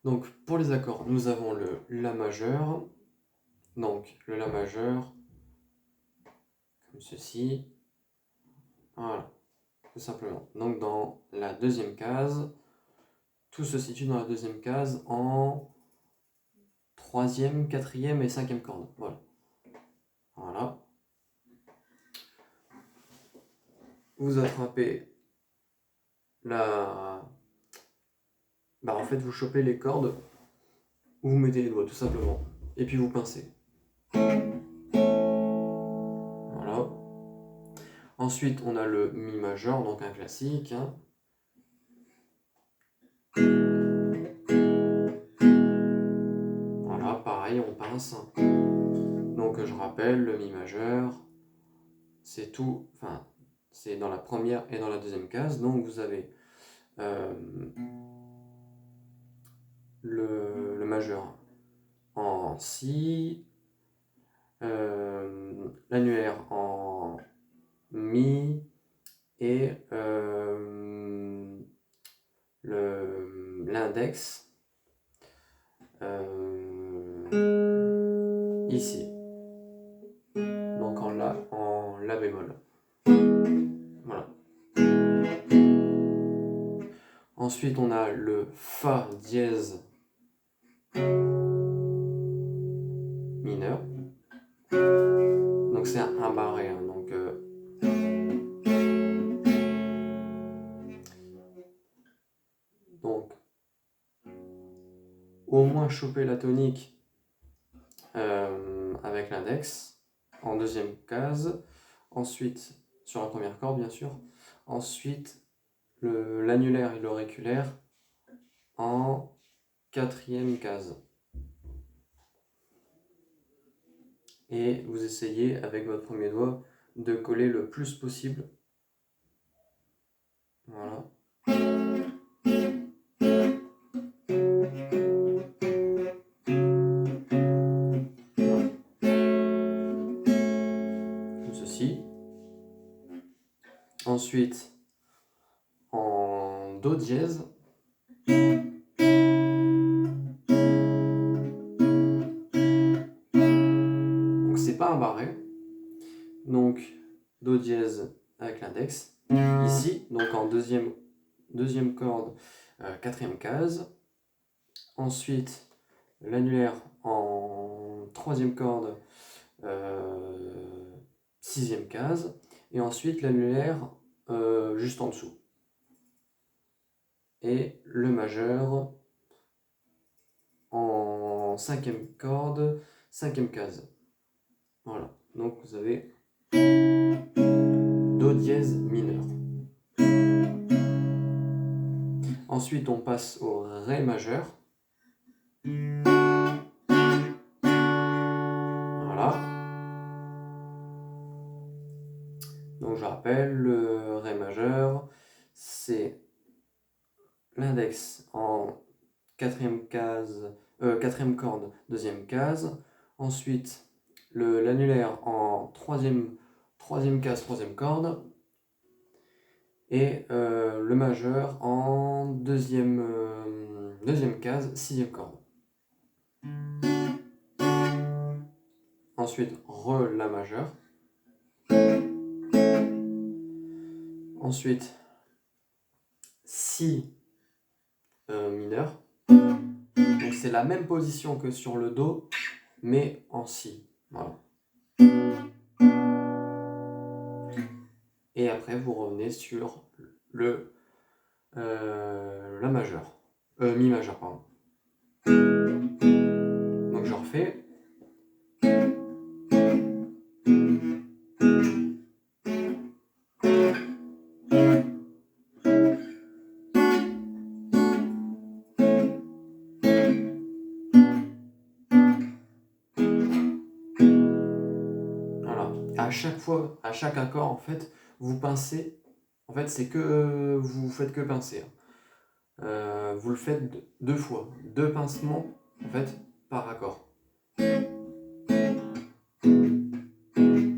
Donc pour les accords, nous avons le La majeur, donc le La majeur, comme ceci, voilà, tout simplement. Donc dans la deuxième case, tout se situe dans la deuxième case en troisième, quatrième et cinquième corde, voilà. Voilà. Vous attrapez la... en fait, vous chopez les cordes, vous mettez les doigts, tout simplement. Et puis vous pincez. Voilà. Ensuite, on a le Mi majeur, donc un classique. Hein. Voilà, pareil, on pince. Donc je rappelle, le Mi majeur, c'est tout... Enfin, c'est dans la première et dans la deuxième case. Donc vous avez le majeur en Si, l'annulaire en Mi et l'index ici, donc en La bémol. Voilà. Ensuite, on a le Fa dièse mineur. Donc c'est un barré. Hein, donc, au moins choper la tonique avec l'index en deuxième case. Ensuite, sur la première corde, bien sûr. Ensuite, l'annulaire et l'auriculaire en quatrième case. Et vous essayez avec votre premier doigt de coller le plus possible. Voilà. Comme ceci. Ensuite, en Do dièse. Donc c'est pas un barré. Donc Do dièse avec l'index. Ici, donc en deuxième corde, quatrième case. Ensuite, l'annulaire en troisième corde, sixième case. Et ensuite, l'annulaire juste en dessous. Et le majeur en cinquième corde, cinquième case. Voilà, donc vous avez Do dièse mineur. Ensuite, on passe au Ré majeur. Voilà. Donc je rappelle, le Ré majeur, c'est l'index en quatrième corde, deuxième case. Ensuite, l'annulaire en troisième case, troisième corde. Et le majeur en deuxième case, sixième corde. Ensuite, La majeur. Ensuite, Si mineur. Donc c'est la même position que sur le Do, mais en Si. Voilà. Et après, vous revenez sur La majeur. Mi majeur, pardon. Donc je refais. Voilà. À chaque fois, à chaque accord, en fait, vous pincez. En fait, c'est que vous faites que pincer. Vous le faites deux fois, deux pincements en fait par accord,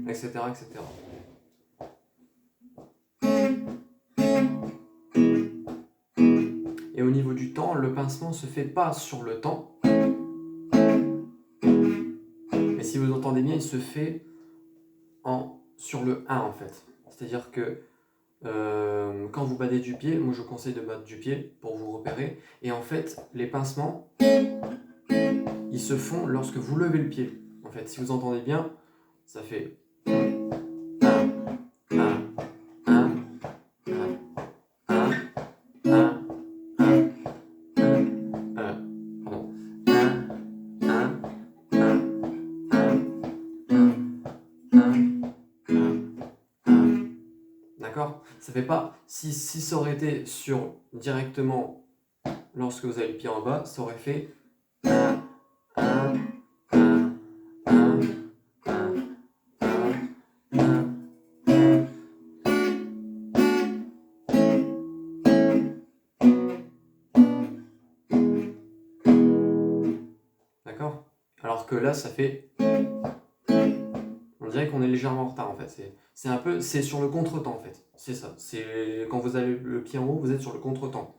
etc., etc. Et au niveau du du temps, le pincement se fait pas sur le temps. Mais si vous entendez bien, il se fait sur le 1 en fait. C'est-à-dire que quand vous battez du pied, moi je vous conseille de battre du pied pour vous repérer. Et en fait, les pincements, ils se font lorsque vous levez le pied. En fait, si vous entendez bien, ça fait 1, 1, 1, 1, 1, 1, pardon. 1, 1, 1, 1. D'accord? Ça fait pas. Si ça aurait été directement lorsque vous avez le pied en bas, ça aurait fait 1, 1, 1, 1, 1, 1, 1. D'accord? Alors que là, ça fait. On dirait qu'on est légèrement en retard en fait. C'est sur le contretemps en fait. C'est ça. C'est quand vous avez le pied en haut, vous êtes sur le contretemps.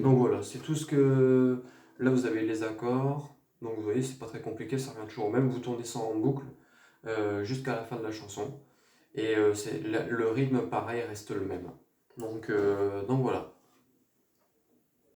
Donc voilà, c'est tout ce que. Là, vous avez les accords. Donc vous voyez, c'est pas très compliqué, ça revient toujours au même. Vous tournez ça en boucle jusqu'à la fin de la chanson. Et le rythme, pareil, reste le même. Donc voilà.